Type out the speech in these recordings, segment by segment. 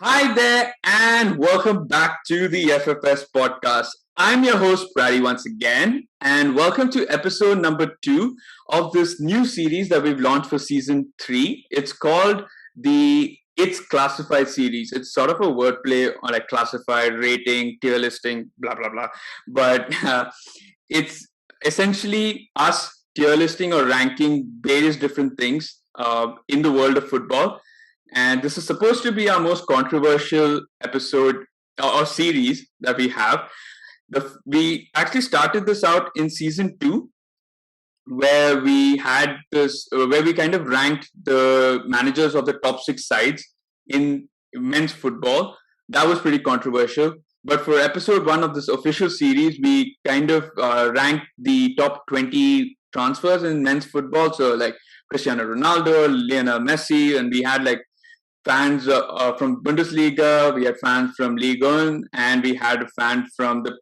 Hi there, and welcome back to the FFS podcast. I'm your host, Brady, once again, and welcome to episode number 2 of this new series that we've launched for season 3. It's called the It's Classified series. It's sort of a wordplay on like classified, rating, tier listing, blah, blah, blah. But it's essentially us tier listing or ranking various different things in the world of football, and this is supposed to be our most controversial episode or series that we have. We actually started this out in season 2, where we had this, where we kind of ranked the managers of the top 6 sides in men's football. That was pretty controversial. But for episode 1 of this official series, we kind of ranked the top 20 transfers in men's football. So, like Cristiano Ronaldo, Lionel Messi, and we had like fans from Bundesliga, we had fans from Ligue 1, and we had a fan from the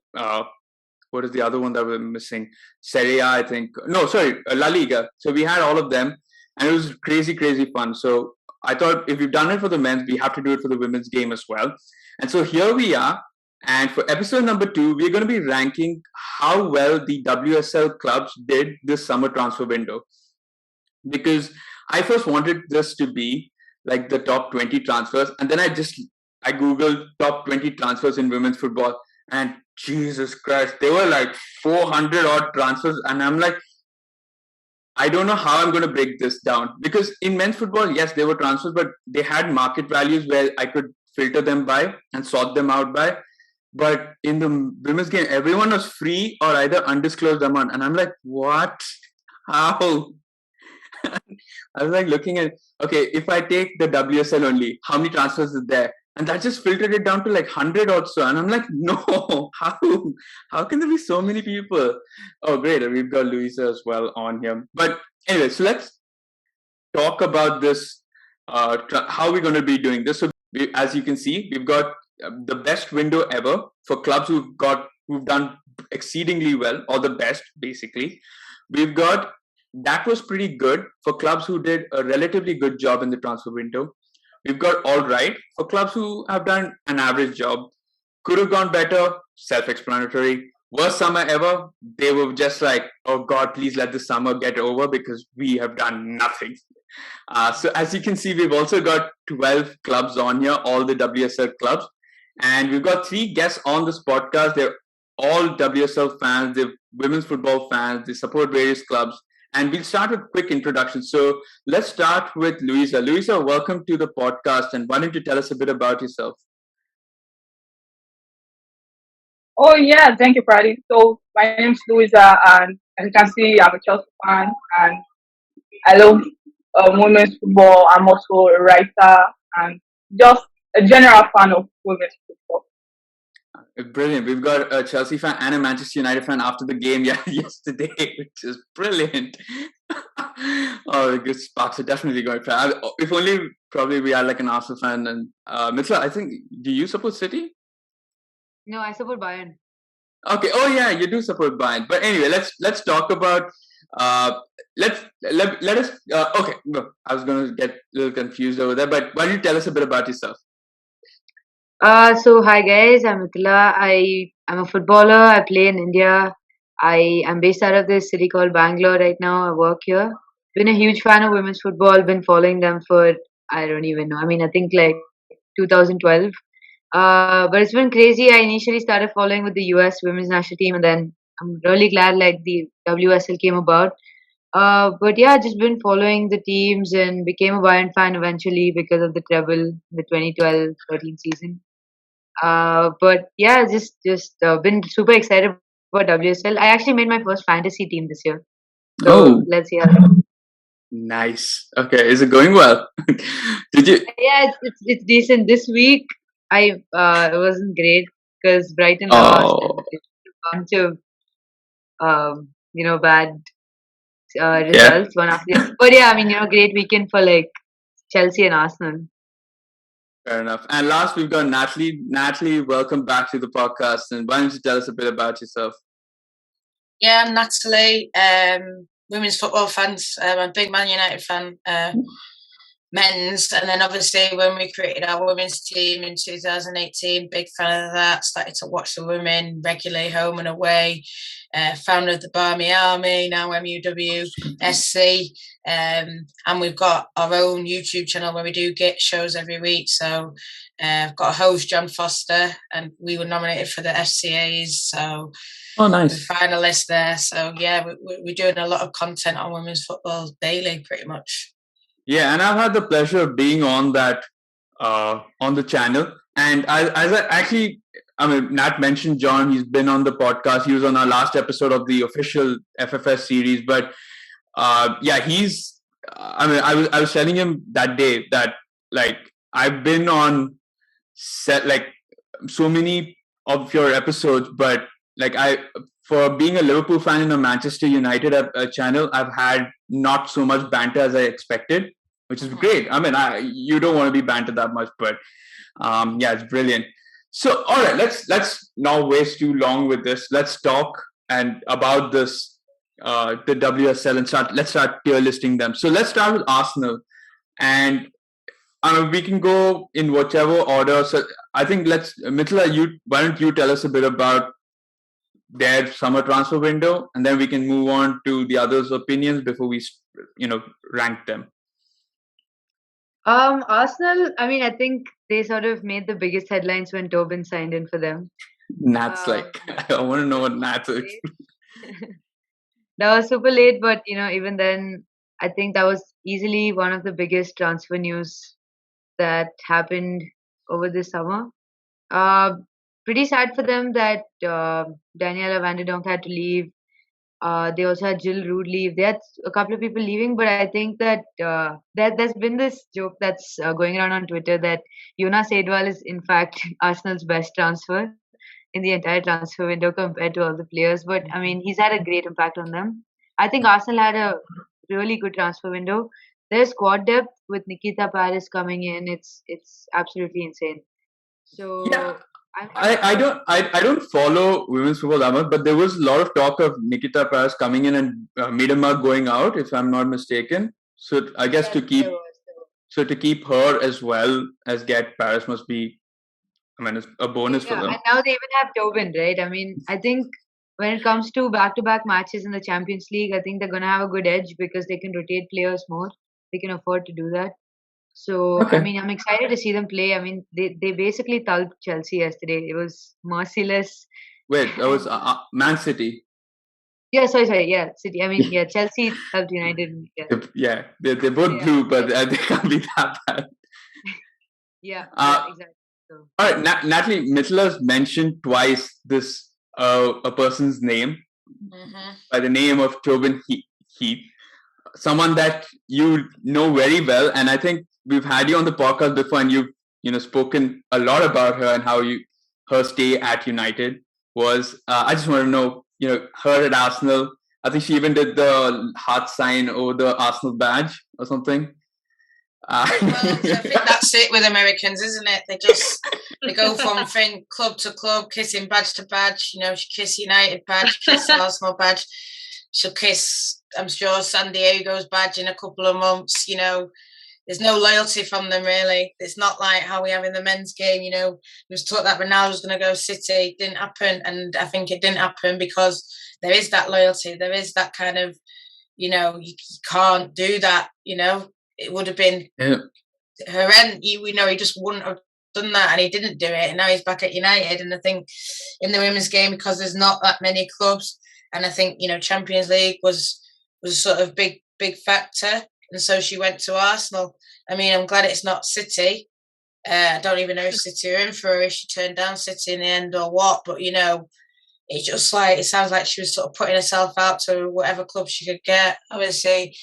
what is the other one that we're missing? Serie A, I think. No, sorry, La Liga. So we had all of them, and it was crazy, crazy fun. So I thought if we've done it for the men's, we have to do it for the women's game as well. And so here we are. And for episode number 2, we're going to be ranking how well the WSL clubs did this summer transfer window. Because I first wanted this to be like the top 20 transfers, and then I googled top 20 transfers in women's football, and Jesus Christ, they were like 400 odd transfers, and I'm like, I don't know how I'm going to break this down, because in men's football, yes, they were transfers, but they had market values where I could filter them by and sort them out by. But in the women's game, everyone was free or either undisclosed amount, and I'm like, what? How? I was like looking at, okay, if I take the WSL only, how many transfers is there? And that just filtered it down to like 100 or so. And I'm like, no, how can there be so many people? Oh, great. We've got Louisa as well on here. But anyway, so let's talk about this, how we're going to be doing this. So as you can see, we've got the best window ever for clubs who've done exceedingly well, or the best, basically. We've got that was pretty good for clubs who did a relatively good job in the transfer window. We've got all right for clubs who have done an average job. Could have gone better, self-explanatory. Worst summer ever, they were just like, oh God, please let the summer get over because we have done nothing. So as you can see, we've also got 12 clubs on here, all the WSL clubs. And we've got 3 guests on this podcast. They're all WSL fans, they're women's football fans, they support various clubs. And we'll start with quick introductions. So let's start with Louisa. Louisa, welcome to the podcast. And why don't you tell us a bit about yourself? Oh yeah, thank you, Brady. So my name's Louisa, and as you can see, I'm a Chelsea fan, and I love women's football. I'm also a writer and just a general fan of women's football. Brilliant. We've got a Chelsea fan and a Manchester United fan after the game yesterday, which is brilliant. Oh, the good sparks are definitely going for. If only probably we had like an Arsenal fan. And Mithla, I think, do you support City? No, I support Bayern. Okay. Oh yeah, you do support Bayern. But anyway, let's talk about. Let us. Okay, no, I was going to get a little confused over there. But why don't you tell us a bit about yourself? So hi guys, I'm Mithila. I'm a footballer. I play in India. I am based out of this city called Bangalore right now. I work here. Been a huge fan of women's football. Been following them for I don't even know. I mean, I think like 2012. But it's been crazy. I initially started following with the US women's national team, and then I'm really glad like the WSL came about. But yeah, just been following the teams and became a Bayern fan eventually because of the treble, the 2012-13 season. But yeah, just been super excited about WSL. I actually made my first fantasy team this year. So let's see how. Nice. Okay, is it going well? Did you? Yeah, it's decent. This week it wasn't great because Brighton lost and a bunch of bad results one after the other. But yeah, I mean great weekend for like Chelsea and Arsenal. Fair enough. And last, we've got Natalie. Natalie, welcome back to the podcast. And why don't you tell us a bit about yourself? Yeah, I'm Natalie. Women's football fans. I'm a big Man United fan. men's, and then obviously when we created our women's team in 2018, big fan of that, started to watch the women regularly home and away, founder of the Barmy Army, now MUWSC, and we've got our own YouTube channel where we do get shows every week. So I've got a host, John Foster, and we were nominated for the FCAs, so oh, nice, we're finalists there. So yeah, we're doing a lot of content on women's football daily, pretty much. Yeah, and I've had the pleasure of being on that on the channel. And I mean, Nat mentioned John. He's been on the podcast. He was on our last episode of the official FFS series. But yeah, he's. I mean, I was telling him that day that like I've been on set like so many of your episodes, but like for being a Liverpool fan in a Manchester United channel, I've had not so much banter as I expected, which is great. I mean, you don't want to be bantered that much, but yeah, it's brilliant. So, all right, let's not waste too long with this. Let's talk and about this the WSL and let's start tier listing them. So let's start with Arsenal, and we can go in whichever order. So I think Mithila, why don't you tell us a bit about their summer transfer window, and then we can move on to the others' opinions before we, rank them. Arsenal, I mean, I think they sort of made the biggest headlines when Tobin signed in for them. Nat's I want to know what Nat is. That was super late, but even then, I think that was easily one of the biggest transfer news that happened over this summer. Pretty sad for them that Daniela van der Donk had to leave. They also had Jill Rood leave. They had a couple of people leaving, but I think that there's been this joke that's going around on Twitter that Jonas Edwall is in fact Arsenal's best transfer in the entire transfer window compared to all the players. But I mean, he's had a great impact on them. I think Arsenal had a really good transfer window. Their squad depth with Nikita Paris coming in, it's absolutely insane. So yeah. I don't follow women's football that much, but there was a lot of talk of Nikita Paris coming in and Miedema going out, if I'm not mistaken. So I guess to keep her as well as get Paris must be, I mean, it's a bonus for them. And now they even have Tobin, right? I mean, I think when it comes to back-to-back matches in the Champions League, I think they're going to have a good edge because they can rotate players more. They can afford to do that. So, okay. I mean, I'm excited to see them play. I mean, they basically thumped Chelsea yesterday. It was merciless. Wait, that was Man City. Yeah, sorry. Yeah, City. I mean, yeah, Chelsea thumped United. Yeah, they both blew, but they can't be that bad. Yeah, exactly. So. All right, Natalie, Mithila's mentioned twice this a person's name by the name of Tobin Heath, someone that you know very well, and I think we've had you on the podcast before, and you've spoken a lot about her and how her stay at United was. I just want to know, her at Arsenal. I think she even did the heart sign over the Arsenal badge or something. Well, I think that's it with Americans, isn't it? They go from club to club, kissing badge to badge. She kiss United badge, kiss the Arsenal badge. She'll kiss, I'm sure, San Diego's badge in a couple of months. There's no loyalty from them, really. It's not like how we have in the men's game. We was taught that Ronaldo was going to go City. It didn't happen, and I think it didn't happen because there is that loyalty. There is that kind of, you can't do that. It would have been horrendous. He just wouldn't have done that, and he didn't do it. And now he's back at United. And I think in the women's game, because there's not that many clubs, and I think Champions League was a sort of big factor. And so she went to Arsenal. I mean, I'm glad it's not City. I don't even know if City are in for her, if she turned down City in the end or what. But, it's just it sounds like she was sort of putting herself out to whatever club she could get. Obviously,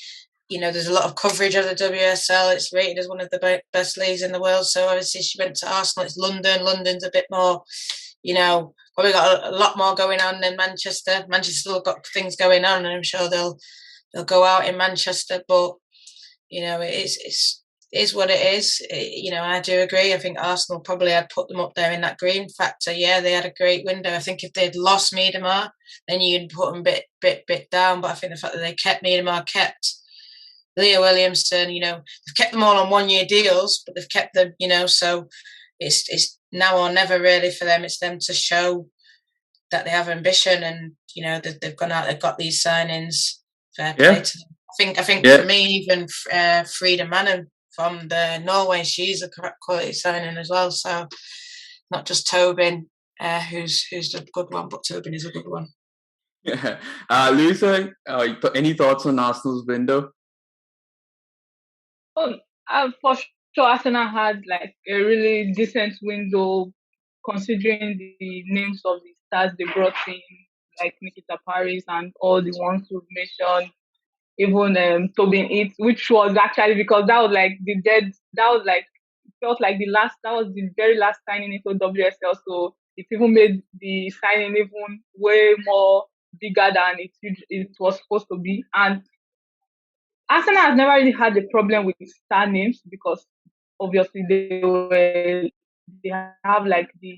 there's a lot of coverage of the WSL. It's rated as one of the best leagues in the world. So obviously she went to Arsenal. It's London. London's a bit more, probably got a lot more going on than Manchester. Manchester's still got things going on, and I'm sure they'll go out in Manchester. But it is what it is. I do agree. I think Arsenal probably had put them up there in that green factor. Yeah, they had a great window. I think if they'd lost Miedema, then you'd put them bit down. But I think the fact that they kept Miedema, kept Leah Williamson, they've kept them all on 1-year deals, but they've kept them, so it's now or never really for them. It's them to show that they have ambition, and they've gone out, they've got these signings. Fair play to them. I think for me, even Frida Manning from the Norway, she's a quality signing as well. So not just Tobin, who's the good one, but Tobin is a good one. Yeah. Louisa, any thoughts on Arsenal's window? For sure, Arsenal had like a really decent window, considering the names of the stars they brought in, like Nikita Paris and all the ones you've mentioned, even Tobin It, which was actually because that was like felt like that was the very last signing into WSL, so it even made the signing even way more bigger than it was supposed to be. And Arsenal has never really had a problem with star names because obviously they have like the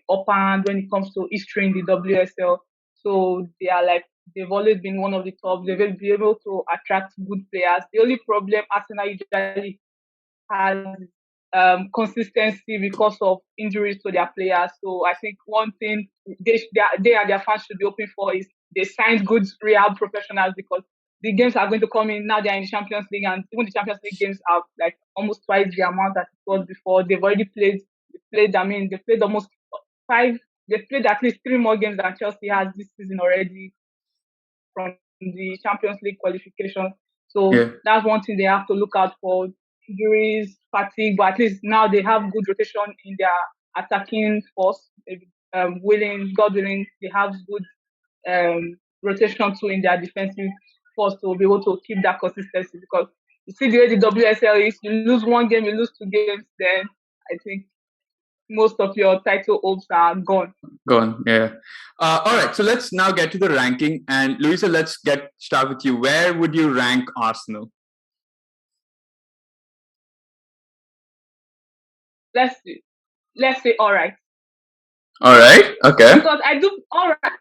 upper hand when it comes to history in the WSL. So they've always been one of the top. They will be able to attract good players. The only problem Arsenal usually has consistency because of injuries to their players. So I think one thing they and their fans should be hoping for is they signed good rehab professionals, because the games are going to come in now. They're in the Champions League, and even the Champions League games are like almost twice the amount that it was before. They've already played. They played almost 5. They played at least 3 more games than Chelsea has this season already from the Champions League qualification. So that's one thing they have to look out for: injuries, fatigue. But at least now they have good rotation in their attacking force. God willing, they have good rotation too in their defensive force to be able to keep that consistency. Because you see the way the WSL is, you lose 1 game, you lose 2 games, then I think most of your title hopes are gone. Yeah. All right, so let's now get to the ranking. And Louisa, let's start with you. Where would you rank Arsenal? Let's say all right. All right. Okay. Because I do all right.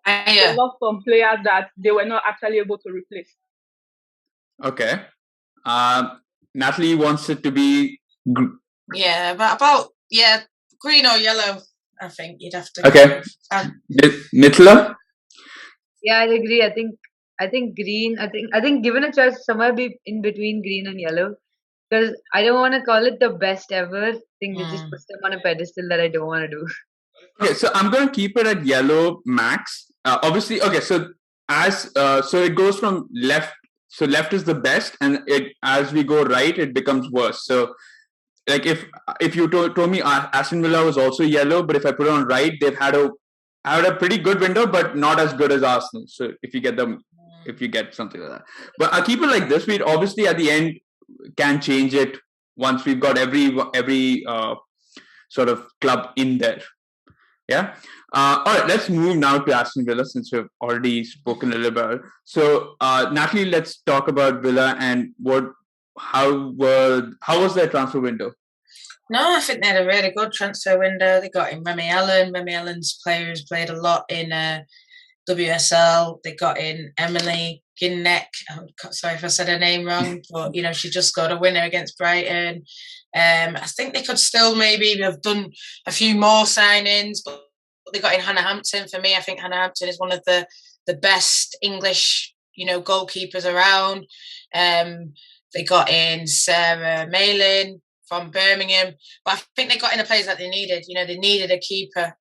I love some players that they were not actually able to replace. Okay. Natalie wants it to be. Yeah, but about green or yellow. I think you'd have to. Okay. Mithila? Yeah, I agree. I think green. I think given a choice, somewhere be in between green and yellow, because I don't want to call it the best ever. I think it just puts them on a pedestal that I don't want to do. Okay, so I'm going to keep it at yellow max. Obviously, okay. So so it goes from left. So left is the best, and as we go right, it becomes worse. So like if you told me Aston Villa was also yellow, but if I put it on right, they've had a pretty good window, but not as good as Arsenal. So if you get something like that, but I'll keep it like this. We obviously at the end can change it once we've got every sort of club in there. Yeah. All right. Let's move now to Aston Villa, since we've already spoken a little about it. So Natalie, let's talk about Villa and how was their transfer window? No, I think they had a really good transfer window. They got in Remy Allen. Remy Allen's player who's played a lot in WSL. They got in Emily Ginnek. I'm sorry if I said her name wrong, but she just scored a winner against Brighton. I think they could still maybe have done a few more signings, but they got in Hannah Hampton. For me, I think Hannah Hampton is one of the best English goalkeepers around. They got in Sarah Malin from Birmingham, but I think they got in the players that they needed. They needed a keeper.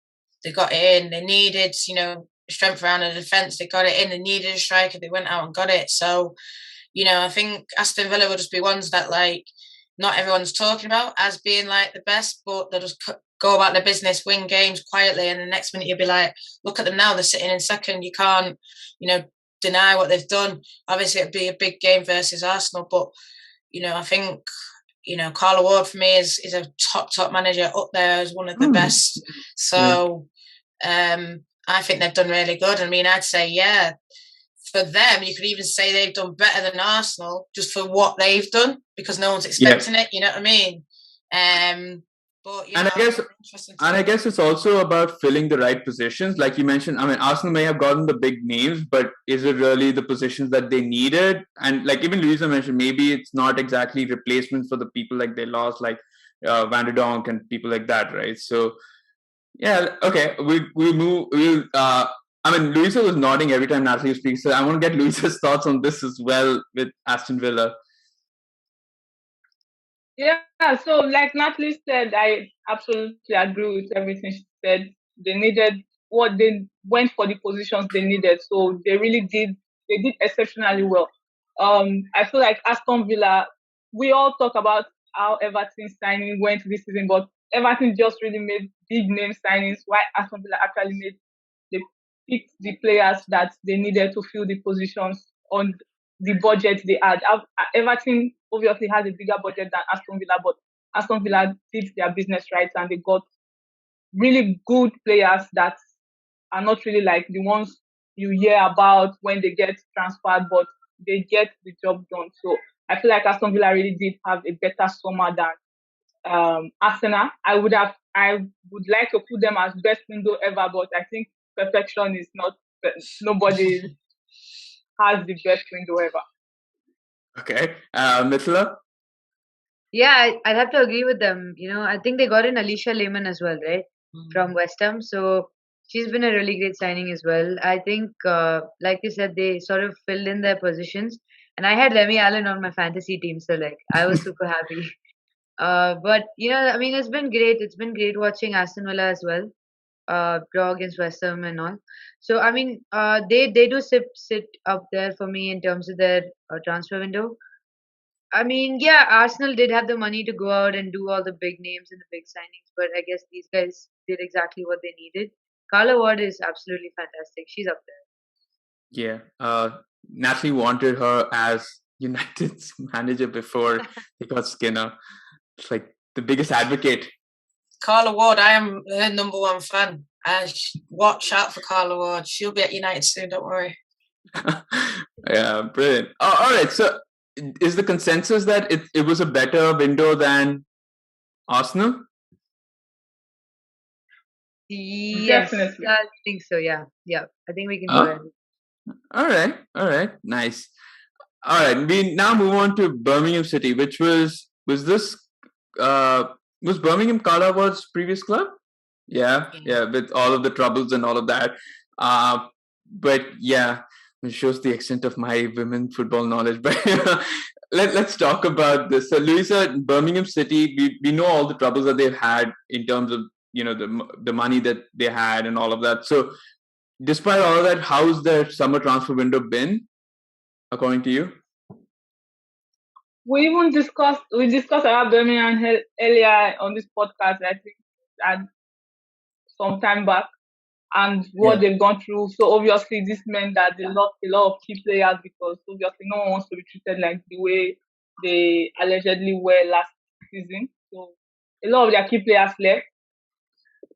They got it in. They needed, strength around the defence. They got it in. They needed a striker. They went out and got it. So, I think Aston Villa will just be ones that not everyone's talking about as being the best, but they'll just go about their business, win games quietly, and the next minute you'll be like, look at them now, they're sitting in second. You can't, deny what they've done. Obviously, it'd be a big game versus Arsenal, but I think Carla Ward for me is a top manager up there as one of the best. So I think they've done really good. I mean, I'd say for them, you could even say they've done better than Arsenal just for what they've done, because no one's expecting it. You know what I mean? But And I guess it's also about filling the right positions. Like you mentioned, I mean, Arsenal may have gotten the big names, but is it really the positions that they needed? And like even Louisa mentioned, maybe it's not exactly replacements for the people like they lost, like Van der Donk and people like that, right? So yeah, okay, we move. I mean, Louisa was nodding every time Natalie speaks, so I want to get Louisa's thoughts on this as well with Aston Villa. Yeah, so like Natalie said, I absolutely agree with everything she said. They needed what they went for the positions they needed, so they did exceptionally well. I feel like Aston Villa, we all talk about how Everton signing went this season, but Everton just really made big name signings, while Aston Villa actually made they picked the players that they needed to fill the positions on the budget they had. Everton obviously has a bigger budget than Aston Villa, but Aston Villa did their business right and they got really good players that are not really like the ones you hear about when they get transferred, but they get the job done. So I feel like Aston Villa really did have a better summer than Arsenal. I would like to put them as best window ever, but I think perfection is not. Nobody has the best window ever. Okay, Mithila? Yeah, I'd have to agree with them. I think they got in Alicia Lehman as well, right? From West Ham. So she's been a really great signing as well. I think, like you said, they sort of filled in their positions. And I had Remy Allen on my fantasy team, so like I was super happy. But I mean, it's been great. It's been great watching Aston Villa as well. Draw against West Ham and all. So I mean, they do sit up there for me in terms of their transfer window. I mean, yeah, Arsenal did have the money to go out and do all the big names and the big signings, but I guess these guys did exactly what they needed. Carla Ward is absolutely fantastic. She's up there. Yeah, Natalie wanted her as United's manager before they got Skinner. It's like the biggest advocate. Carla Ward, I am her number one fan. Watch out for Carla Ward. She'll be at United soon, don't worry. Yeah, brilliant. Oh, all right, so is the consensus that it was a better window than Arsenal? Yes, Definitely. I think so. Yeah, I think we can go ahead. All right, nice. All right, we now move on to Birmingham City, which was Birmingham Carla Ward's previous club? Yeah, with all of the troubles and all of that. But yeah, it shows the extent of my women football knowledge. But let's talk about this. So, Louisa, Birmingham City, we know all the troubles that they've had in terms of the money that they had and all of that. So, despite all of that, how's their summer transfer window been, according to you? We discussed about Birmingham earlier on this podcast, I think, at some time back, and what they've gone through. So obviously this meant that they lost a lot of key players because obviously no one wants to be treated like the way they allegedly were last season. So a lot of their key players left.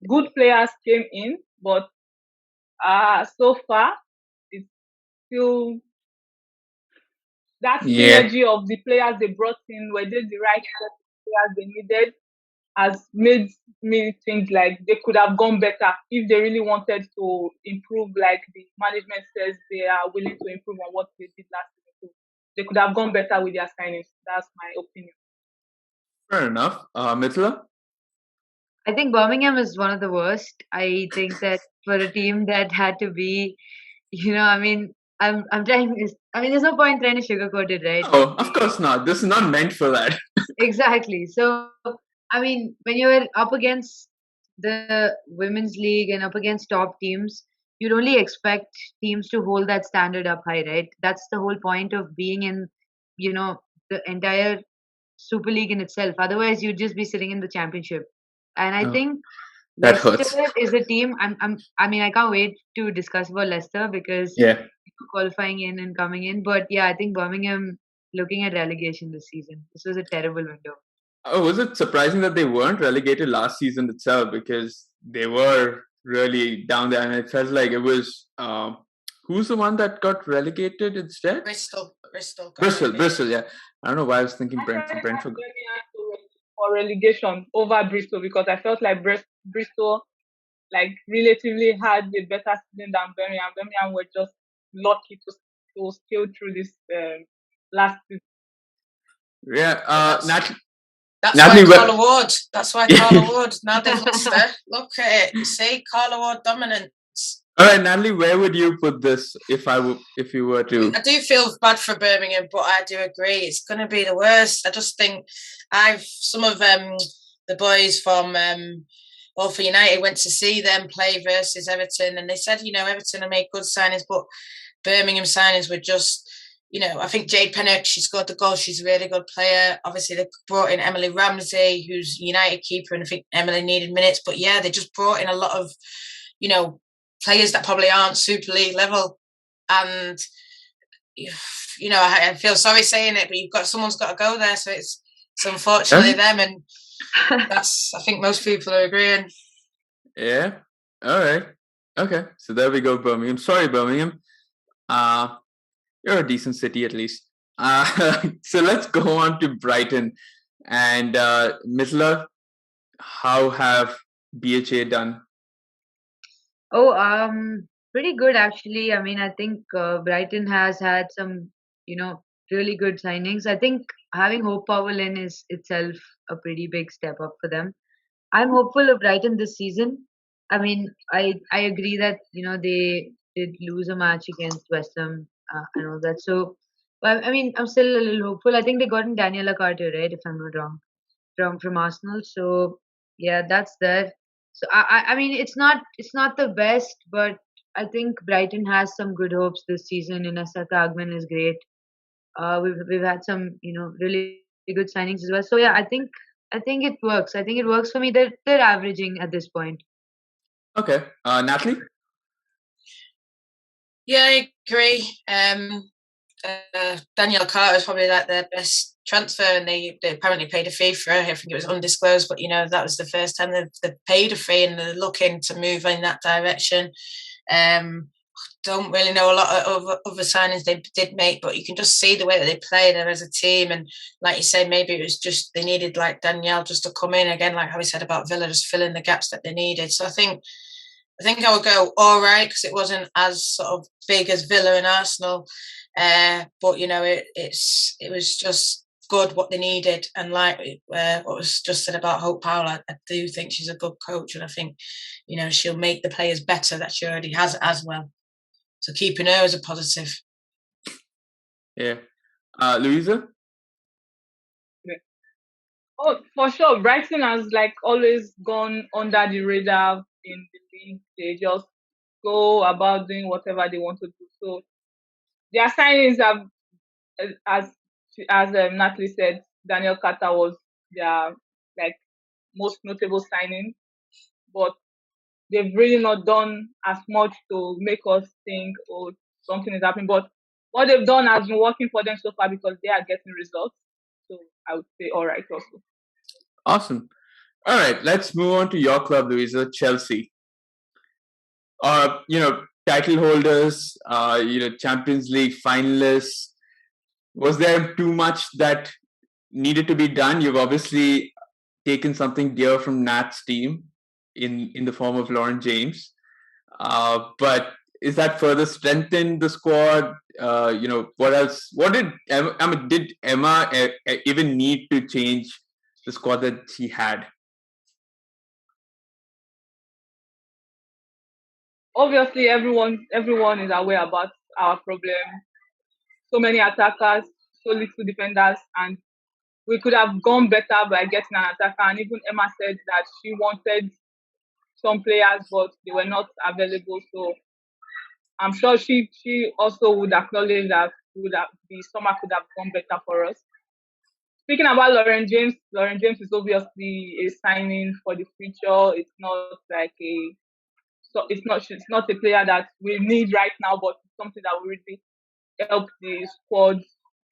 Good players came in, but so far it's still that synergy of the players they brought in, were they the right players they needed, has made me think like they could have gone better if they really wanted to improve, like the management says they are willing to improve on what they did last season. So they could have gone better with their signings. That's my opinion. Fair enough. Mithila? I think Birmingham is one of the worst. I think that for a team that had to be, I mean, I'm trying. I mean, there's no point trying to sugarcoat it, right? Oh, of course not. This is not meant for that. Exactly. So, I mean, when you're up against the women's league and up against top teams, you'd only expect teams to hold that standard up high, right? That's the whole point of being in, the entire Super League in itself. Otherwise, you'd just be sitting in the championship. And I think that Leicester hurts. is a team. I mean, I can't wait to discuss about Leicester because qualifying in and coming in. But yeah, I think Birmingham looking at relegation this season. This was a terrible window. Oh, was it surprising that they weren't relegated last season itself, because they were really down there, and it felt like it was who's the one that got relegated instead? Bristol. Bristol. Yeah. I don't know why I was thinking Brentford. for relegation over Bristol, because I felt like Bristol like relatively had a better season than Birmingham. Birmingham were just lucky to scale through this last season. Yeah, That's Natalie, why Carla Ward. That's why Carla Ward. Now they've lost her. Look at it. See, Carla Ward dominance. All right, Natalie, where would you put this if you were to? I do feel bad for Birmingham, but I do agree it's going to be the worst. I just think some of the boys from Alpha United went to see them play versus Everton, and they said, Everton have made good signings, but Birmingham signings were just, I think Jade Pennock, she scored the goal. She's a really good player. Obviously, they brought in Emily Ramsey, who's United keeper, and I think Emily needed minutes. But yeah, they just brought in a lot of, players that probably aren't Super League level. And, I feel sorry saying it, but someone's got to go there. So it's unfortunately them. And I think most people are agreeing. Yeah. All right. Okay. So there we go, Birmingham. Sorry, Birmingham. You're a decent city at least. So let's go on to Brighton. And Mithla, how have BHA done? Oh, pretty good actually. I mean, I think Brighton has had some, really good signings. I think having Hope Powell in is itself a pretty big step up for them. I'm hopeful of Brighton this season. I mean, I agree that they did lose a match against West Ham and all that. So, I mean, I'm still a little hopeful. I think they got in Daniela Carter, right? If I'm not wrong, from Arsenal. So yeah, that's there. So I mean, it's not the best, but I think Brighton has some good hopes this season. Inessa Agman is great. We've had some really good signings as well. So yeah, I think it works. I think it works for me. They're averaging at this point. Okay, Natalie. Yeah, I agree. Danielle Carter is probably like their best transfer, and they apparently paid a fee for her. I think it was undisclosed, but that was the first time they've paid a fee, and they're looking to move in that direction. Don't really know a lot of other signings they did make, but you can just see the way that they play there as a team. And like you say, maybe it was just they needed like Danielle just to come in again, like how we said about Villa, just fill in the gaps that they needed. So I think I would go all right, because it wasn't as sort of big as Villa and Arsenal, but it was just good what they needed. And like what was just said about Hope Powell, I do think she's a good coach, and I think she'll make the players better that she already has as well. So keeping her is a positive. Yeah, Louisa. Oh, for sure. Brighton has like always gone under the radar in the league. They just go about doing whatever they want to do. So their signings have, as Natalie said, Daniel Carter was their like most notable signing, but they've really not done as much to make us think, oh, something is happening. But what they've done has been working for them so far, because they are getting results. So I would say all right also. Awesome. All right, let's move on to your club, Louisa, Chelsea. Title holders, Champions League finalists. Was there too much that needed to be done? You've obviously taken something dear from Nat's team in the form of Lauren James. But is that further strengthen the squad? What else? Did Emma even need to change the squad that she had? Obviously, everyone is aware about our problem. So many attackers, so little defenders, and we could have gone better by getting an attacker. And even Emma said that she wanted some players, but they were not available. So I'm sure she also would acknowledge that the summer could have gone better for us. Speaking about Lauren James is obviously a signing for the future. It's not like she's not a player that we need right now, but it's something that will really help the squad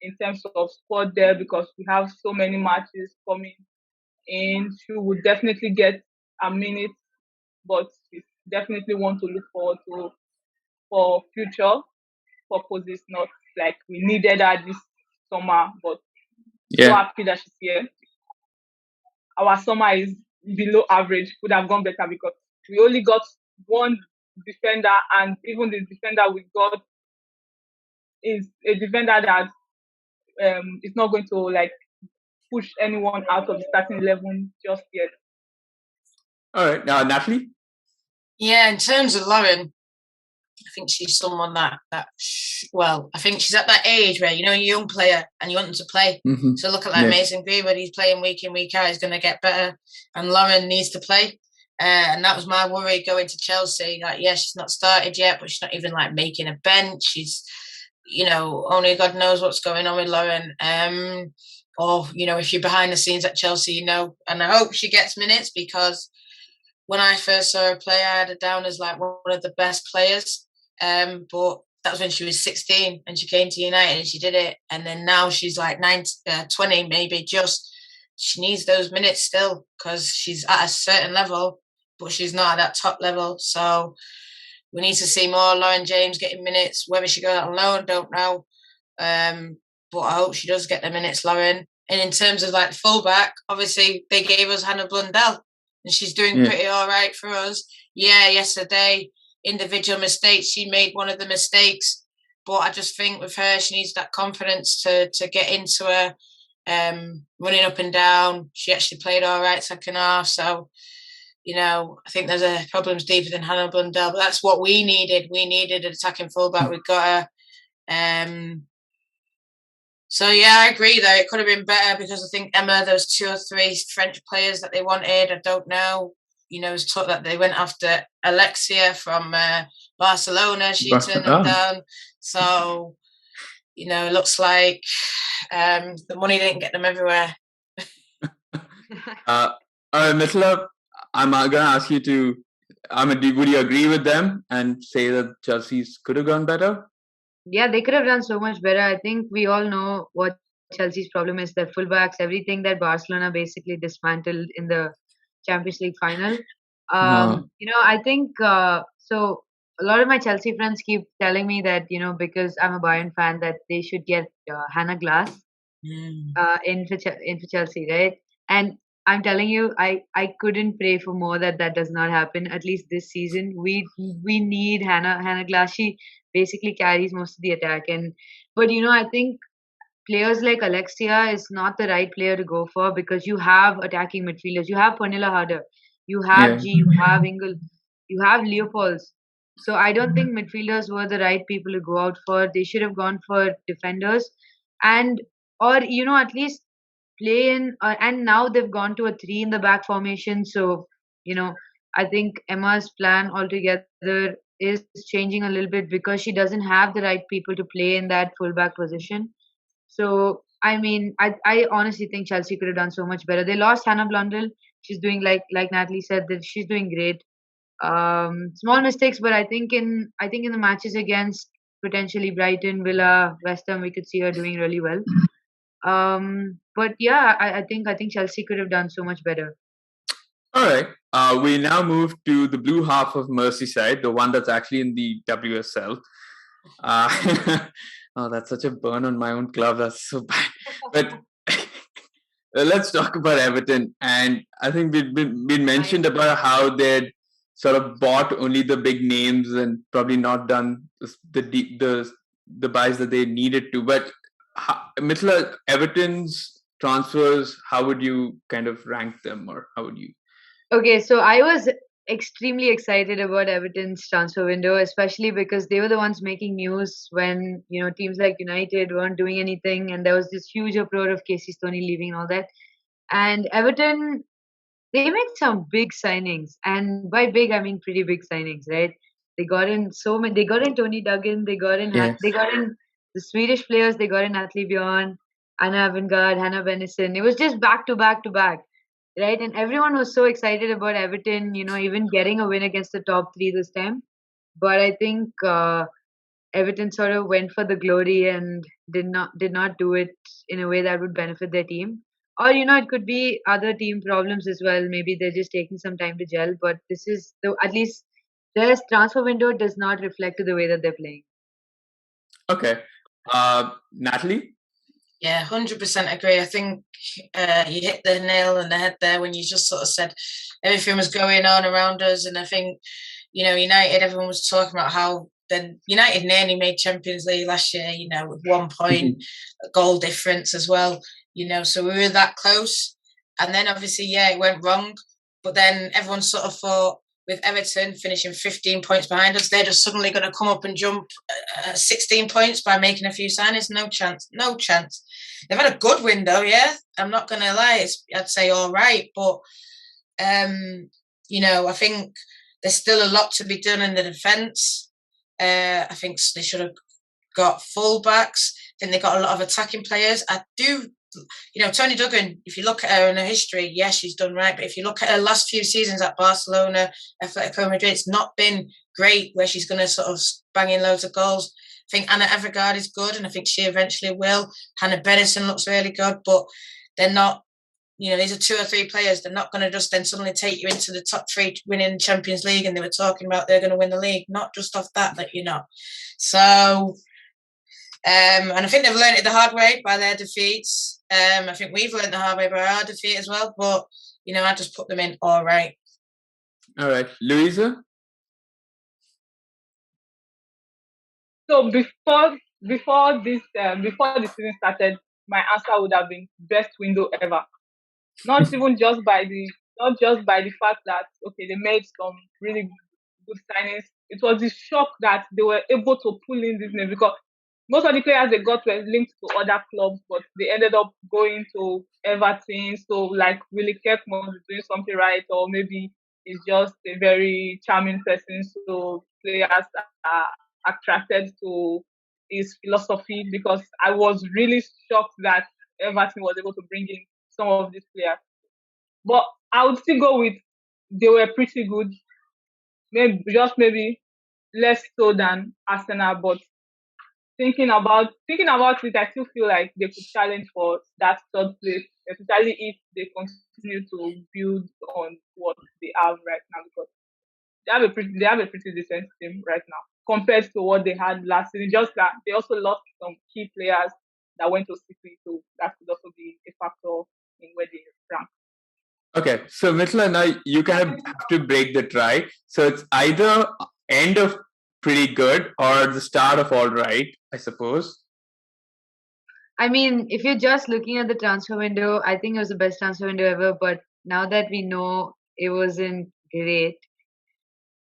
in terms of squad there, because we have so many matches coming in. She would definitely get a minute, but we definitely want to look forward to for future purposes, not like we needed her this summer, but so happy that she's here. our summer is below average, could have gone better because we only got one defender, and even the defender we got is a defender that is not going to like push anyone out of the starting 11 just yet. All right, now Natalie. Yeah, in terms of Lauren, I think she's someone that well, I think she's at that age where, you're a young player and you want them to play. Mm-hmm. So look at like Mason Greenwood, he's playing week in, week out, he's going to get better. And Lauren needs to play. And that was my worry going to Chelsea. Like, yeah, she's not started yet, but she's not even like making a bench. She's, only God knows what's going on with Lauren. Or, if you're behind the scenes at Chelsea, and I hope she gets minutes, because when I first saw her play, I had her down as like one of the best players. But that was when she was 16 and she came to United and she did it. And then now she's like 20 maybe, she needs those minutes still because she's at a certain level, but she's not at that top level. So we need to see more Lauren James getting minutes. Whether she goes out on loan, don't know. But I hope she does get the minutes, Lauren. And in terms of like fullback, obviously they gave us Hannah Blundell and she's doing pretty all right for us. Yeah, yesterday, individual mistakes. She made one of the mistakes, but I just think with her, she needs that confidence to get into her, running up and down. She actually played all right second half. So, I think there's problems deeper than Hannah Blundell, but that's what we needed. We needed an attacking fullback. We got her. So, yeah, I agree, though. It could have been better because I think Emma, there was 2 or 3 French players that they wanted. I don't know. It was taught that they went after Alexia from Barcelona. She turned them down. So, it looks like the money didn't get them everywhere. Mithila, I'm going to ask you to, would you agree with them and say that Chelsea's could have gone better? Yeah, they could have done so much better. I think we all know what Chelsea's problem is, their fullbacks, everything that Barcelona basically dismantled in the Champions League final. I think so. A lot of my Chelsea friends keep telling me that because I'm a Bayern fan, that they should get Hannah Glass in for Chelsea, right? And I'm telling you, I couldn't pray for more that does not happen. At least this season, we need Hannah Glass. She basically carries most of the attack, but I think players like Alexia is not the right player to go for because you have attacking midfielders. You have Pernilla Harder, you have G, you have Ingle, you have Leopolds. So I don't think midfielders were the right people to go out for. They should have gone for defenders, or at least play in. And now they've gone to a 3 in the back formation. So I think Emma's plan altogether is changing a little bit because she doesn't have the right people to play in that fullback position. So, I mean, I honestly think Chelsea could have done so much better. They lost Hannah Blundell. She's doing like Natalie said, that she's doing great. Small mistakes, but I think in the matches against potentially Brighton, Villa, West Ham, we could see her doing really well. But yeah, I think Chelsea could have done so much better. All right. We now move to the blue half of Merseyside, the one that's actually in the WSL. Oh, that's such a burn on my own club. That's so bad. But let's talk about Everton. And I think we've been mentioned about how they'd sort of bought only the big names and probably not done the buys that they needed to. But Mithila, Everton's transfers, how would you kind of rank them, or how would you? Okay, so I was extremely excited about Everton's transfer window, especially because they were the ones making news when teams like United weren't doing anything, and there was this huge uproar of Casey Stoney leaving and all that. And Everton, they made some big signings, and by big I mean pretty big signings, right? They got in so many. They got in Tony Duggan. They got in the Swedish players. They got in Natalie Bjorn, Anna Avangard, Hannah Bennison. It was just back to back to back. Right, and everyone was so excited about Everton, even getting a win against the top 3 this time. But I think Everton sort of went for the glory and did not do it in a way that would benefit their team. Or it could be other team problems as well. Maybe they're just taking some time to gel. But this is at least their transfer window does not reflect to the way that they're playing. Okay, Natalie. Yeah, 100% agree. I think you hit the nail on the head there when you just sort of said everything was going on around us. And I think, United, everyone was talking about how then United nearly made Champions League last year, with 1 point, goal difference as well, so we were that close. And then obviously, it went wrong. But then everyone sort of thought, with Everton finishing 15 points behind us, they're just suddenly going to come up and jump 16 points by making a few signings. No chance. They've had a good window, yeah. I'm not going to lie. I'd say all right. But, I think there's still a lot to be done in the defence. I think they should have got full-backs. I think they got a lot of attacking players. I do... Tony Duggan, if you look at her in her history, yes, she's done right. But if you look at her last few seasons at Barcelona, Atletico Madrid, it's not been great where she's going to sort of bang in loads of goals. I think Anna Evergaard is good, and I think she eventually will. Hannah Bedison looks really good, but they're not, these are 2 or 3 players. They're not going to just then suddenly take you into the top 3 winning Champions League, and they were talking about they're going to win the league, not just off that. So... and I think they've learned it the hard way by their defeats. I think we've learned the hard way by our defeat as well. But, I just put them in all right. All right. Louisa? So before the season started, my answer would have been best window ever. Not just by the fact that they made some really good signings. It was the shock that they were able to pull in this name, because most of the players they got were linked to other clubs, but they ended up going to Everton. So, like, Willie Kirkman is doing something right, or maybe he's just a very charming person. So, players are attracted to his philosophy, because I was really shocked that Everton was able to bring in some of these players. But I would still go with they were pretty good. Maybe less so than Arsenal, but thinking about it, I still feel like they could challenge for that 3rd place, especially if they continue to build on what they have right now, because they have a pretty decent team right now compared to what they had last season. Just that they also lost some key players that went to City, so that could also be a factor in where they rank. Okay, so Mithila, now you kind of have to break the tie. So it's either end of pretty good or the start of all right, I suppose. I mean, if you're just looking at the transfer window, I think it was the best transfer window ever. But now that we know it wasn't great,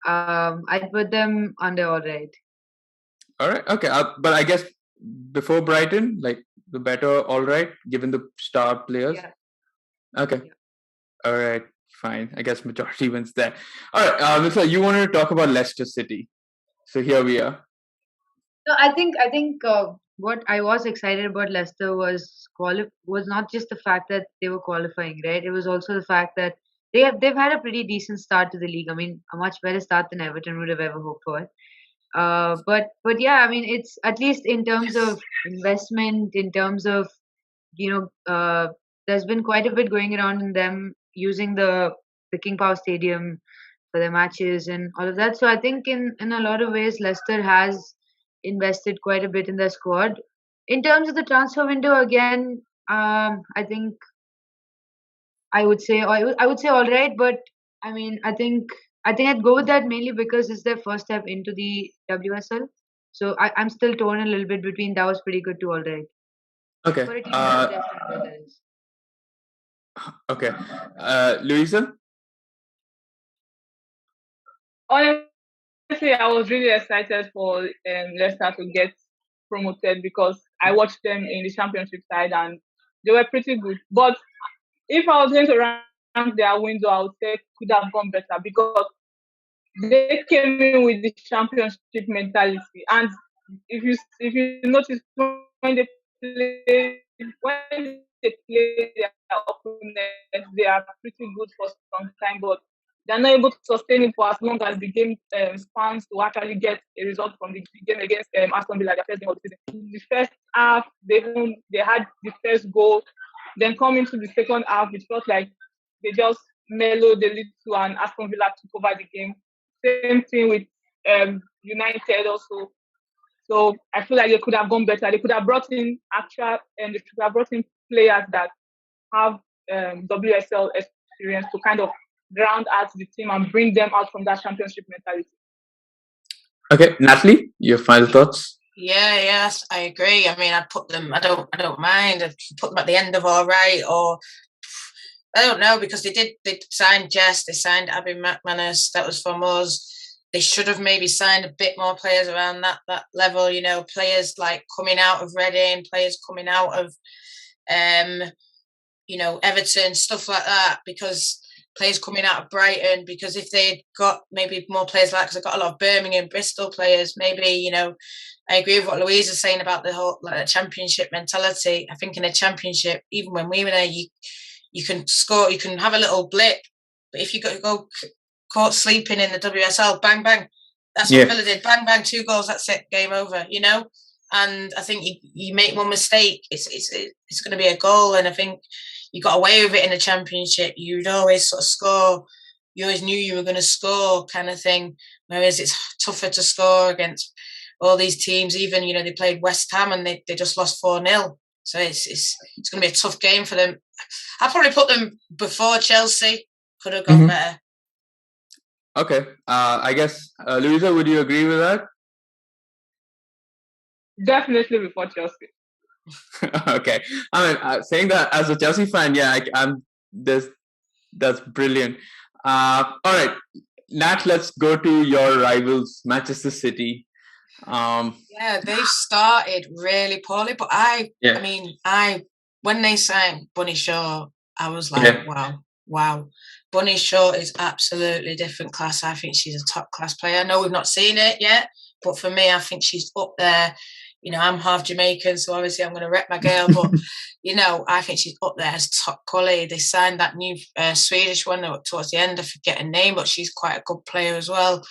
I'd put them under all right. All right, okay. But I guess before Brighton, like the better all right, given the star players. Yeah. Okay. Yeah. All right, fine. I guess majority wins there. All right, Mithila, you wanted to talk about Leicester City. So here we are. No, I think what I was excited about Leicester was not just the fact that they were qualifying, right? It was also the fact that they've had a pretty decent start to the league. I mean, a much better start than Everton would have ever hoped for. But yeah, I mean, it's at least in terms of investment, in terms of there's been quite a bit going around in them using the King Power Stadium for their matches and all of that. So I think in a lot of ways, Leicester has invested quite a bit in their squad. In terms of the transfer window, again, I think I would say all right, but I mean, I think I'd go with that mainly because it's their first step into the WSL. So I'm still torn a little bit between that was pretty good to all right. Okay. Okay. Louisa? Honestly, I was really excited for Leicester to get promoted because I watched them in the championship side and they were pretty good. But if I was going to rank their window, I would say could have gone better because they came in with the championship mentality. And if you notice when they play their opponents, they are pretty good for some time, but they're not able to sustain it for as long as the game spans to actually get a result from the game against Aston Villa, the first game of the season. The first half, they had the first goal. Then coming to the second half, it felt like they just mellowed a little and Aston Villa took over the game. Same thing with United also. So I feel like they could have gone better. They could have brought in they could have brought in players that have WSL experience to kind of ground out the team and bring them out from that championship mentality. Okay, Natalie, your final thoughts? Yes, I agree. I mean, I don't mind. I'd put them at the end of all right, or I don't know, because they signed Jess, they signed Abby McManus. That was from us. They should have maybe signed a bit more players around that level. You know, players like coming out of Reading, players coming out of, Everton, stuff like that. Because players coming out of Brighton, because if they'd got maybe more players because I've got a lot of Birmingham, Bristol players, maybe, I agree with what Louise is saying about the whole championship mentality. I think in a championship, even when we were there, you can score, you can have a little blip, but if you go caught sleeping in the WSL, bang, bang. That's what Villa did. Bang, bang, 2 goals, that's it, game over, And I think you make one mistake, it's going to be a goal. And I think you got away with it in the championship. You'd always sort of score. You always knew you were going to score, kind of thing. Whereas it's tougher to score against all these teams. Even, they played West Ham and they just lost 4-0. So it's going to be a tough game for them. I'd probably put them before Chelsea. Could have gone better. Okay. I guess, Louisa, would you agree with that? Definitely before Chelsea. Okay. I mean, saying that as a Chelsea fan, that's brilliant. All right. Nat, let's go to your rivals, Manchester City. They've started really poorly, but when they signed Bunny Shaw, I was like, wow. Bunny Shaw is absolutely different class. I think she's a top class player. I know we've not seen it yet, but for me, I think she's up there. I'm half Jamaican, so obviously I'm going to rep my girl, but I think she's up there as top quality. They signed that new Swedish one towards the end. I forget her name, but she's quite a good player as well.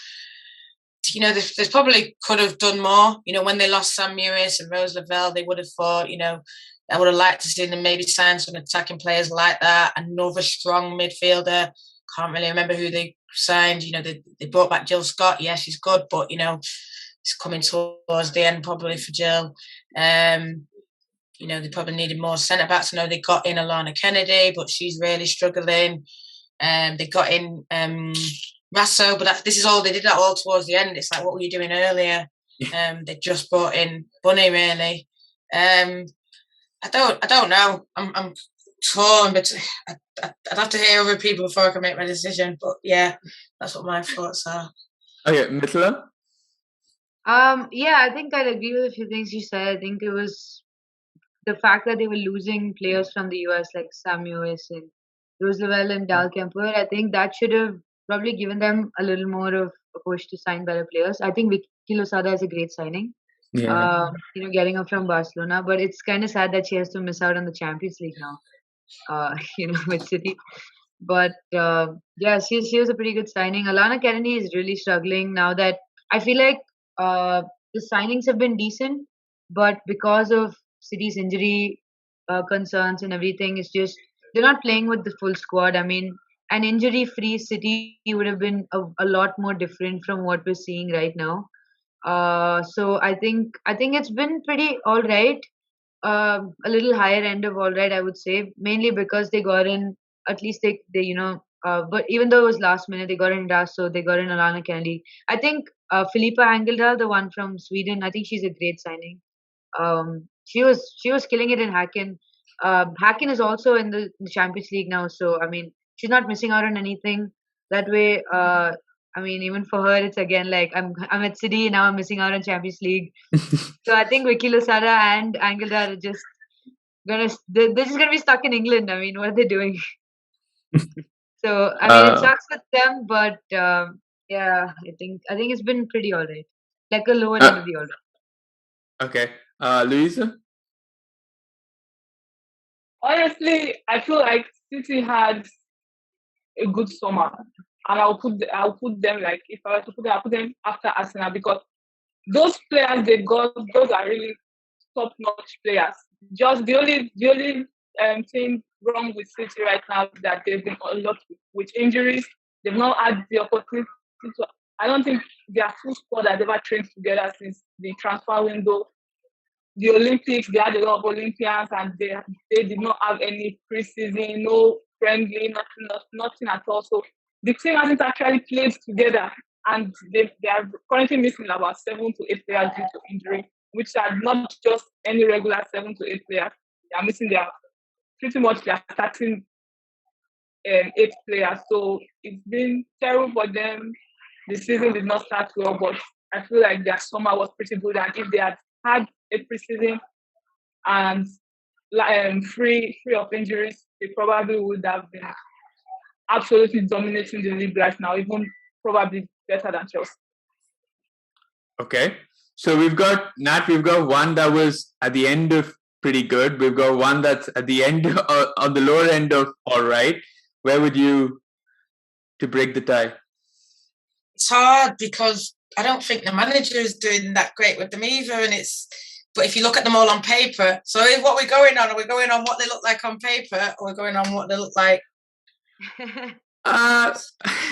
They probably could have done more. When they lost Sam Mewis and Rose Lavelle, they would have thought, I would have liked to see them maybe sign some attacking players like that. Another strong midfielder. Can't really remember who they signed. They brought back Jill Scott. Yeah, she's good, but, it's coming towards the end probably for Jill. They probably needed more centre-backs. I know they got in Alana Kennedy, but she's really struggling. They got in Rasso, but this is all they did that all towards the end. It's like, what were you doing earlier? They just brought in Bunny, really. I don't know. I'm torn, but I'd have to hear other people before I can make my decision. But yeah, that's what my thoughts are. Okay, Mithila? I think I'd agree with a few things you said. I think it was the fact that they were losing players from the US like Sam Mewis and Rose Lavelle and Dal Kemper. I think that should have probably given them a little more of a push to sign better players. I think Vicky Losada is a great signing. Yeah. Getting her from Barcelona, but it's kind of sad that she has to miss out on the Champions League now. With City. But she was a pretty good signing. Alana Kennedy is really struggling now that I feel like the signings have been decent, but because of City's injury concerns and everything, it's just they're not playing with the full squad. I mean, an injury-free City would have been a lot more different from what we're seeing right now. So I think it's been pretty all right. A little higher end of all right, I would say, mainly because they got in. At least they but even though it was last minute, they got in Rasso, they got in Alana Kennedy. I think Filippa Angeldal, the one from Sweden, I think she's a great signing. She was killing it in Häcken. Häcken is also in the Champions League now, so I mean she's not missing out on anything. That way, I mean even for her, it's again like I'm at City now. I'm missing out on Champions League. So I think Vicky Losada and Angeldal are just they're just gonna be stuck in England. I mean, what are they doing? So I mean, it sucks with them, but I think it's been pretty alright, like a lower end of the order. Okay, Louisa? Honestly, I feel like City had a good summer, and I'll put them like if I were to put them, I'll put them after Arsenal because those players they got, those are really top-notch players. Just the only thing wrong with City right now is that they've been a lot with injuries. They've not had the opportunity to. I don't think their full squad has ever trained together since the transfer window. The Olympics, they had a lot of Olympians, and they did not have any preseason, no friendly, nothing at all. So the team hasn't actually played together, and they are currently missing about 7 to 8 players due to injury, which are not just any regular 7 to 8 players. They are missing pretty much their starting 8 players. So it's been terrible for them. The season did not start well, but I feel like their summer was pretty good, and if they had a preseason and free of injuries, they probably would have been absolutely dominating the league right now, even probably better than Chelsea. Okay. So we've got one that was at the end of pretty good. We've got one that's at the end on the lower end of all right. Where would you to break the tie? It's hard because I don't think the manager is doing that great with them either, but if you look at them all on paper, so what we're going on, are we going on what they look like on paper, or we're going on what they look like?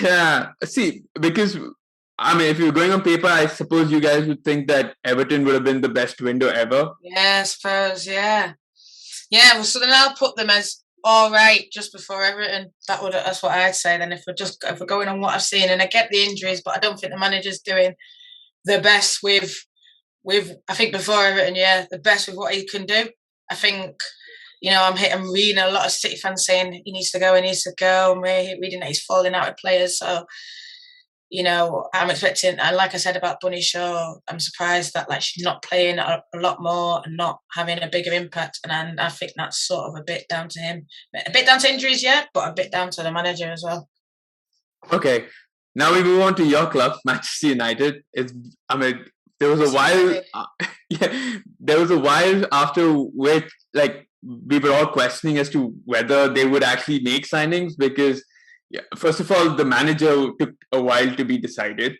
Yeah. See, because I mean, if you're going on paper, I suppose you guys would think that Everton would have been the best window ever. Yeah, I suppose. Yeah. Well, so then I'll put them as all right just before Everton. That's what I'd say. Then if we're going on what I've seen, and I get the injuries, but I don't think the manager's doing the best with I think before Everton, the best with what he can do. I think, I'm reading a lot of City fans saying he needs to go, and we're reading that he's falling out with players. So, I'm expecting, and like I said about Bunny Shaw, I'm surprised that she's not playing a lot more and not having a bigger impact. And I think that's sort of a bit down to him, a bit down to injuries, but a bit down to the manager as well. Okay, now we move on to your club, Manchester United. There was a while, there was a while after which, we were all questioning as to whether they would actually make signings because, first of all, the manager took a while to be decided.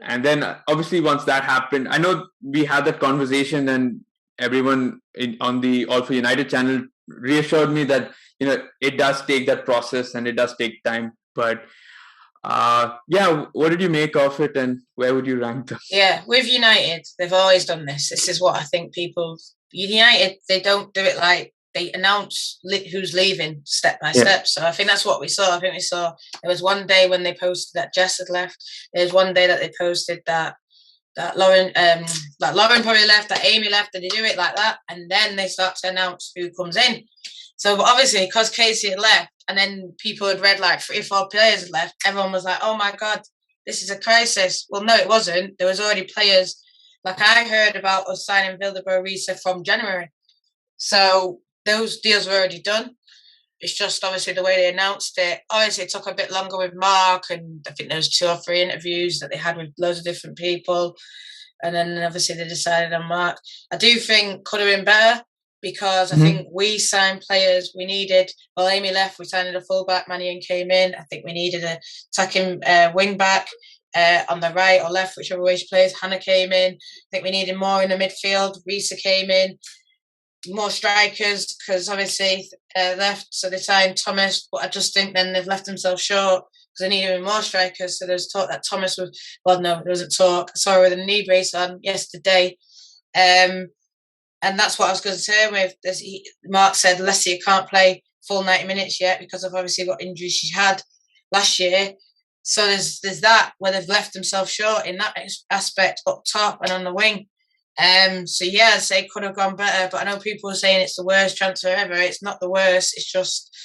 And then, obviously, once that happened, I know we had that conversation and everyone on the All for United channel reassured me that, it does take that process and it does take time. But what did you make of it, and where would you rank them? Yeah, with United, they've always done this. This is what I think United, they don't do it like they announce who's leaving step by step. So I think that's what we saw. I think we saw there was one day when they posted that Jess had left. There's one day that they posted that Lauren probably left, that Amy left, and they do it like that, and then they start to announce who comes in. So obviously, because Casey had left, and then people had read 3 or 4 players had left, everyone was like, "Oh my God, this is a crisis." Well, no, it wasn't. There was already players. I heard about us signing Vildebro Risa from January, so those deals were already done. It's just obviously the way they announced it. Obviously, it took a bit longer with Mark, and I think there was 2 or 3 interviews that they had with loads of different people, and then obviously they decided on Mark. I do think could have been better because I think we signed players we needed. Well, Amy left, we signed a fullback, Mannion came in. I think we needed a attacking wing back on the right or left, whichever way she plays. Hannah came in. I think we needed more in the midfield. Risa came in. More strikers because obviously left, so they signed Thomas, but I just think then they've left themselves short because they needed more strikers. So there's talk that Thomas was, well, no, there wasn't talk. I saw with a knee brace on yesterday, and that's what I was going to say with. Mark said Leslie can't play full 90 minutes yet because of obviously what injuries she had last year. So there's that where they've left themselves short in that aspect up top and on the wing. I'd say it could have gone better, but I know people are saying it's the worst transfer ever. It's not the worst. It's just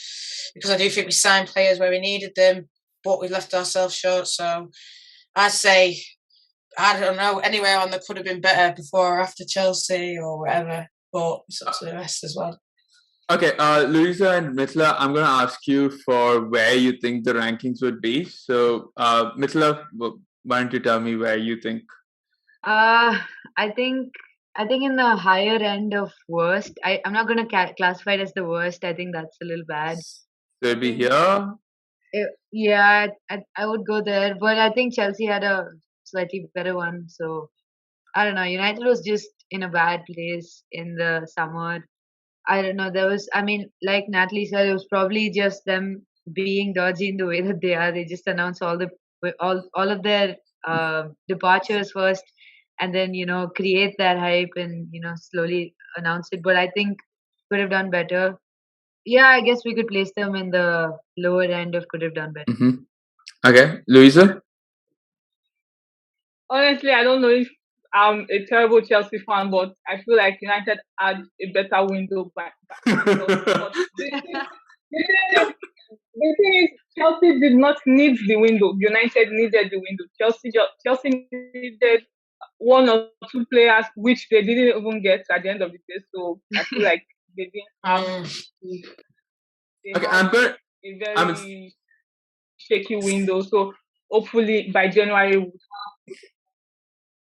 because I do think we signed players where we needed them, but we left ourselves short. So I'd say, I don't know, anywhere on that could have been better before or after Chelsea or whatever, but it's up to the rest as well. Okay, Louisa and Mithila, I'm going to ask you for where you think the rankings would be. So, Mithila, why don't you tell me where you think? I think in the higher end of worst. I'm not going to classify it as the worst. I think that's a little bad. So it'd be here? I would go there. But I think Chelsea had a slightly better one. So, I don't know. United was just in a bad place in the summer. I don't know. Like Natalie said, it was probably just them being dodgy in the way that they are. They just announce all of their departures first, and then create that hype and slowly announce it. But I think could have done better. Yeah, I guess we could place them in the lower end of could have done better. Mm-hmm. Okay, Louisa. Honestly, I don't know if I'm a terrible Chelsea fan, but I feel like United had a better window back. But the thing is, Chelsea did not need the window. United needed the window. Chelsea needed one or two players, which they didn't even get at the end of the day. So I feel like they didn't have. They Okay, had I'm a very shaky window. So hopefully by January.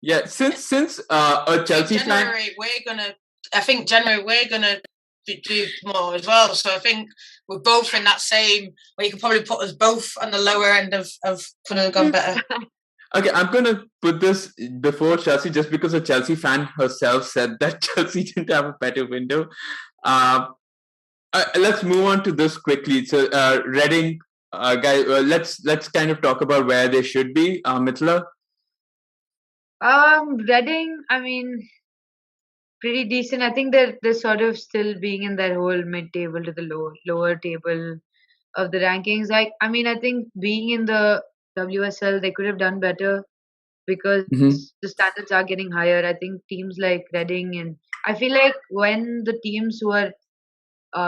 Yeah, since a Chelsea fan. I think January we're gonna do more as well. So I think we're both in that same where you can probably put us both on the lower end of could have gone better. Okay, I'm gonna put this before Chelsea just because a Chelsea fan herself said that Chelsea didn't have a better window. Let's move on to this quickly. So, Reading, guys, let's kind of talk about where they should be. Mithila. Reading, I mean, pretty decent. I think they're sort of still being in that whole mid-table to the lower table of the rankings. I mean, I think being in the WSL, they could have done better because the standards are getting higher. I think teams like Reading, and I feel like when the teams who are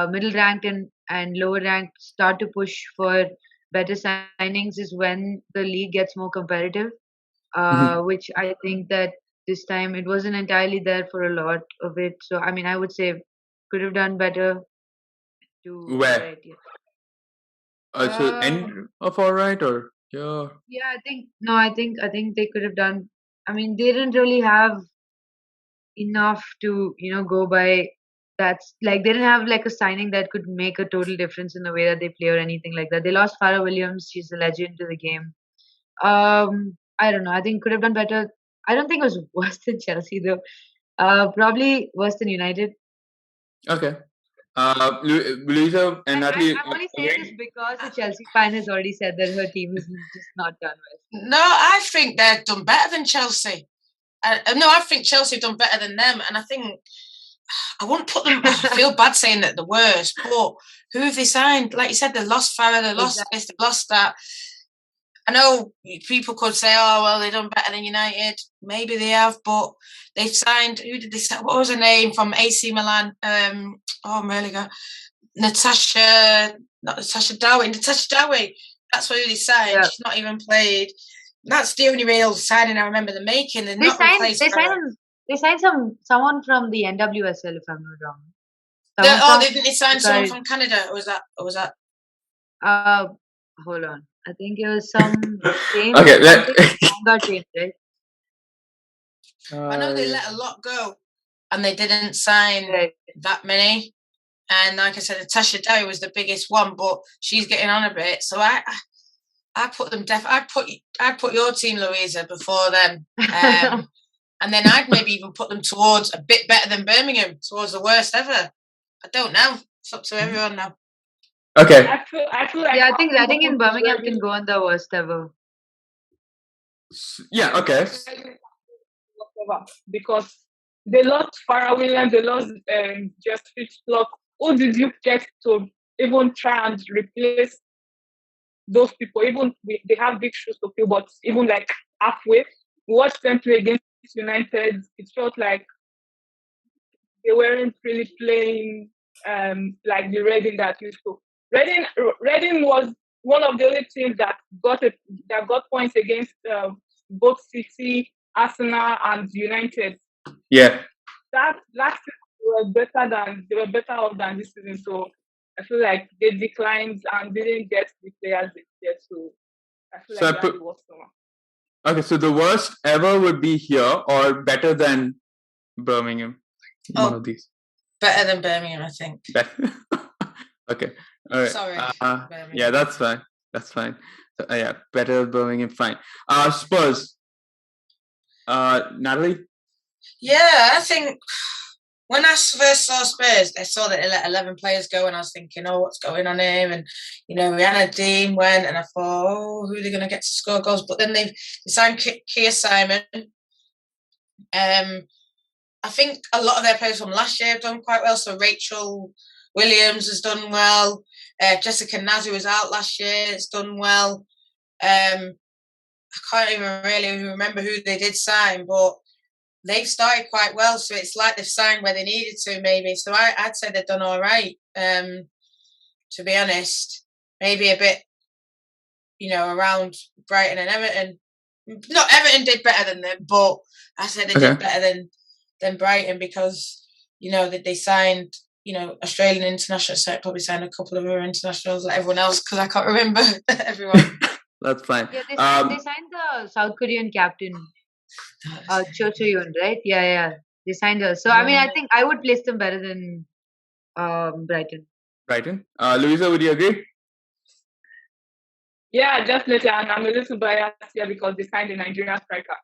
middle ranked and lower ranked start to push for better signings is when the league gets more competitive. Which I think that this time it wasn't entirely there for a lot of it. So I mean, I would say could have done better. Where? Right, yeah. So end of all right or yeah. Yeah, I think they could have done. I mean, they didn't really have enough to go by. That's like they didn't have like a signing that could make a total difference in the way that they play or anything like that. They lost Farah Williams. She's a legend to the game. I don't know. I think could have done better. I don't think it was worse than Chelsea though. Probably worse than United. Okay. Louisa and Natalie. I'm only saying this because a Chelsea fan has already said that her team is just not done well. No, I think they've done better than Chelsea. I think Chelsea have done better than them, and I think I wouldn't put them. I feel bad saying that the worst, but who have they signed? Like you said, they lost Farah, they lost this, they lost that. I know people could say, "Oh, well, they've done better than United." Maybe they have, but they've signed. Who did they sign? What was her name from AC Milan? I'm really good. Natasha Dowie. That's who they signed. Yeah. She's not even played. That's the only real signing I remember them making. They signed someone from the NWSL, if I'm not Didn't wrong. they sign someone from Canada? Or was that? Hold on. I think it was some change. Okay, got changed, right? I know they let a lot go, and they didn't sign that many. And like I said, Natasha Dowie was the biggest one, but she's getting on a bit. So I put them. I'd put your team, Louisa, before them, and then I'd maybe even put them towards a bit better than Birmingham, towards the worst ever. I don't know. It's up to everyone now. Okay. I feel like I think Reading and Birmingham can go on the worst ever. Yeah. Okay. Because they lost Farah Williams, they lost Just Fitchlock. Who did you get to even try and replace those people? Even they have big shoes to fill, but even like halfway, we watched them play against United. It felt like they weren't really playing like the Reading that used to. Reading was one of the only teams that got points against both City, Arsenal, and United. Yeah. That last season they were better off than this season. So I feel like they declined and didn't get the players they get. So I feel like that's the worst one. Okay, so the worst ever would be here or better than Birmingham. One of these. Better than Birmingham, I think. Okay. All right. Sorry. Yeah, that's fine. So, yeah, better Birmingham, fine. Spurs. Natalie? Yeah, I think when I first saw Spurs, I saw that they let 11 players go, and I was thinking, oh, what's going on here? And, Rihanna Dean went, and I thought, oh, who are they going to get to score goals? But then they signed Kia Simon. I think a lot of their players from last year have done quite well. So Rachel Williams has done well. Jessica Nazu was out last year. It's done well. I can't even really remember who they did sign, but they've started quite well. So it's like they've signed where they needed to, maybe. So I'd say they've done all right, to be honest. Maybe a bit, around Brighton and Everton. Not Everton did better than them, but I said they did better than Brighton because, that they signed, Australian international, so probably signed a couple of other internationals like everyone else because I can't remember everyone. That's fine. Yeah, they signed the South Korean captain, Cho Choo-yoon, right? Yeah. They signed her. So, I mean, I think I would place them better than Brighton. Brighton. Louisa, would you agree? Yeah, definitely. And I'm a little biased here because they signed a Nigerian striker.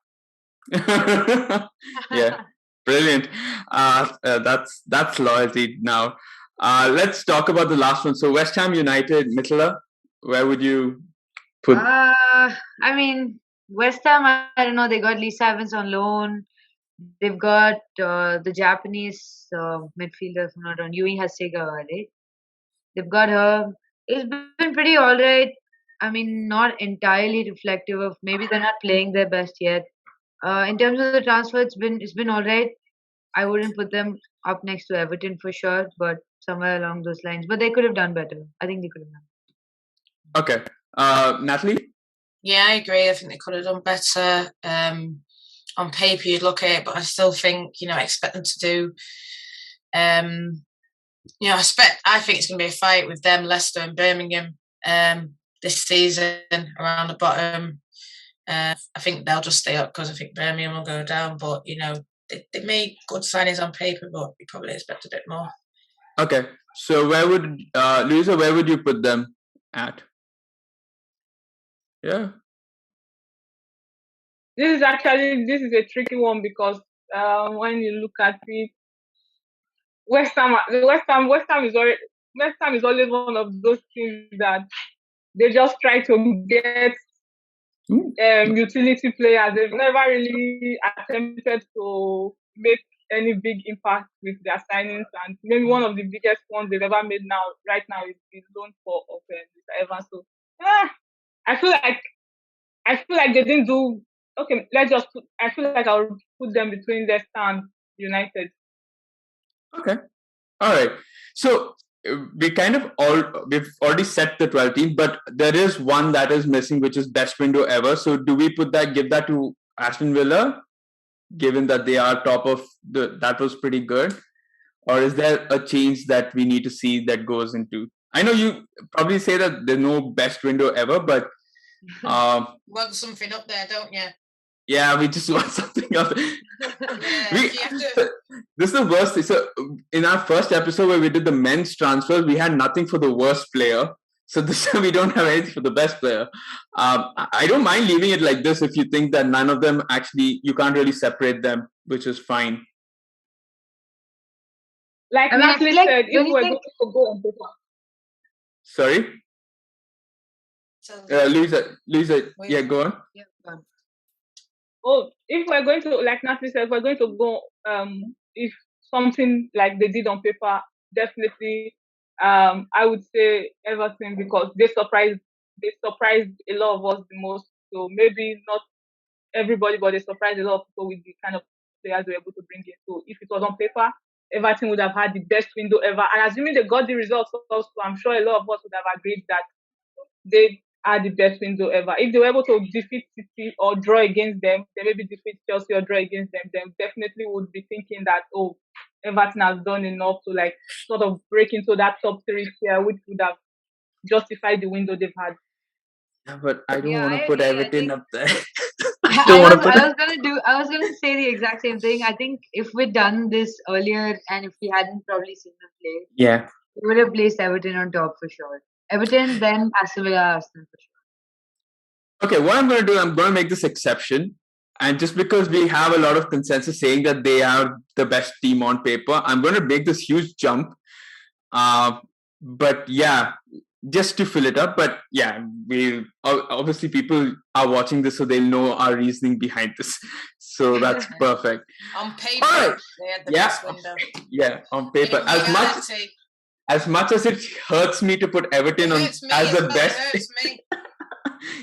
Yeah, brilliant. That's loyalty now. Let's talk about the last one. So West Ham United, Mithila, where would you put? I mean, West Ham, I don't know. They got Lisa Evans on loan. They've got the Japanese midfielder, if I'm not wrong, Yui Hasegawa, right? They've got her. It's been pretty all right. I mean, not entirely reflective of, maybe they're not playing their best yet. In terms of the transfer, it's been all right. I wouldn't put them up next to Everton for sure, but somewhere along those lines. But they could have done better. I think they could have done. Okay. Natalie? Yeah, I agree. I think they could have done better. On paper, you'd look at it, but I still think, I expect them to do. I think it's going to be a fight with them, Leicester and Birmingham this season around the bottom. I think they'll just stay up because I think Birmingham will go down. But, they made good signings on paper, but you probably expect a bit more. Okay. So Louisa, where would you put them at? Yeah. This is a tricky one because when you look at it, West Ham is always one of those teams that they just try to get utility players. They've never really attempted to make any big impact with their signings, and maybe one of the biggest ones they've ever made right now is the loan for Mr. Evans. So I feel like they didn't do. Okay, I feel like I'll put them between Leicester and United. Okay. All right. So we've already set the 12 team, but there is one that is missing, which is best window ever. So do we give that to Aston Villa, given that they are top of that was pretty good? Or is there a change that we need to see that goes into? I know you probably say that there's no best window ever, but want something up there, don't you? Yeah, we just want something up. This is the worst thing. So in our first episode where we did the men's transfers, we had nothing for the worst player. So this time we don't have anything for the best player. I don't mind leaving it like this if you think that none of them actually, you can't really separate them, which is fine. Like Natalie said, if we're going to go on paper. Sorry? Louisa, yeah, go on. Yeah, go on. Oh, if we're going to, like Natalie said, we're going to go, if something like they did on paper, definitely, I would say Everton, because they surprised a lot of us the most. So maybe not everybody, but they surprised a lot of people with the kind of players they were able to bring in. So if it was on paper, Everton would have had the best window ever. And assuming they got the results also, I'm sure a lot of us would have agreed that they are the best window ever. If they were able to defeat City or draw against them, they maybe defeat Chelsea or draw against them, then definitely would be thinking that, oh, Everton has done enough to like sort of break into that top 3 tier, which would have justified the window they've had. Yeah, but I don't want to put Everton up there. I was gonna say the exact same thing. I think if we'd done this earlier and if we hadn't probably seen them play, yeah, we would have placed Everton on top for sure. Everton, then Aston Villa, Arsenal for sure. Okay, what I'm going to do, I'm going to make this exception. And just because we have a lot of consensus saying that they are the best team on paper, I'm going to make this huge jump. But yeah, just to fill it up. But yeah, we obviously people are watching this, so they'll know our reasoning behind this. So that's perfect. On paper, they had the best window. Yeah, on paper. As much as it hurts me to put Everton on as the best. It hurts me.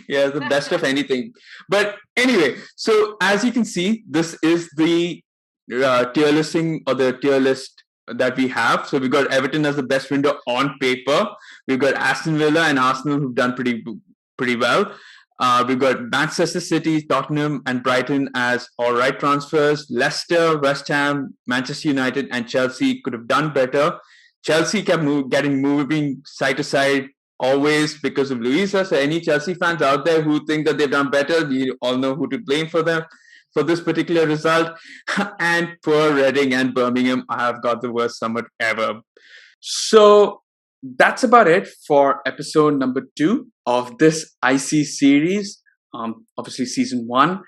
Yeah, the best of anything. But anyway, so as you can see, this is the tier listing or the tier list that we have. So we've got Everton as the best window on paper. We've got Aston Villa and Arsenal who've done pretty well. We've got Manchester City, Tottenham, and Brighton as all right transfers. Leicester, West Ham, Manchester United, and Chelsea could have done better. Chelsea kept moving side to side always because of Louisa. So any Chelsea fans out there who think that they've done better, you all know who to blame for them for this particular result. And poor Reading and Birmingham have got the worst summer ever. So that's about it for episode number 2 of this IC series. Obviously season 1.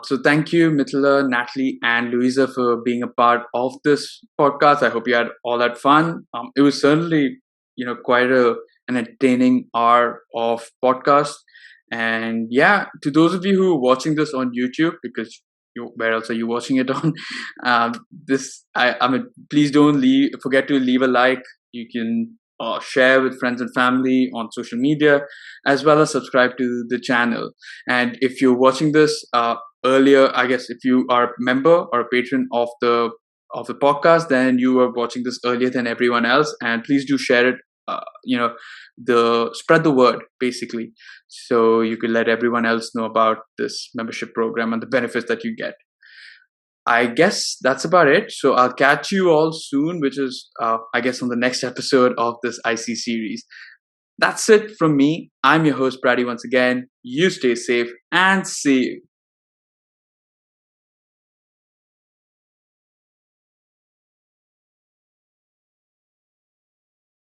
So thank you, Mithila, Natalie, and Louisa for being a part of this podcast. I hope you had all that fun. It was certainly, quite an entertaining hour of podcast. And yeah, to those of you who are watching this on YouTube, because where else are you watching it on? Please don't forget to leave a like. You can share with friends and family on social media, as well as subscribe to the channel. And if you're watching this earlier, I guess if you are a member or a patron of the podcast, then you are watching this earlier than everyone else. And please do share it. Spread the word basically, so you can let everyone else know about this membership program and the benefits that you get. I guess that's about it. So I'll catch you all soon, which is I guess on the next episode of this IC series. That's it from me. I'm your host Brady once again. You stay safe and see you.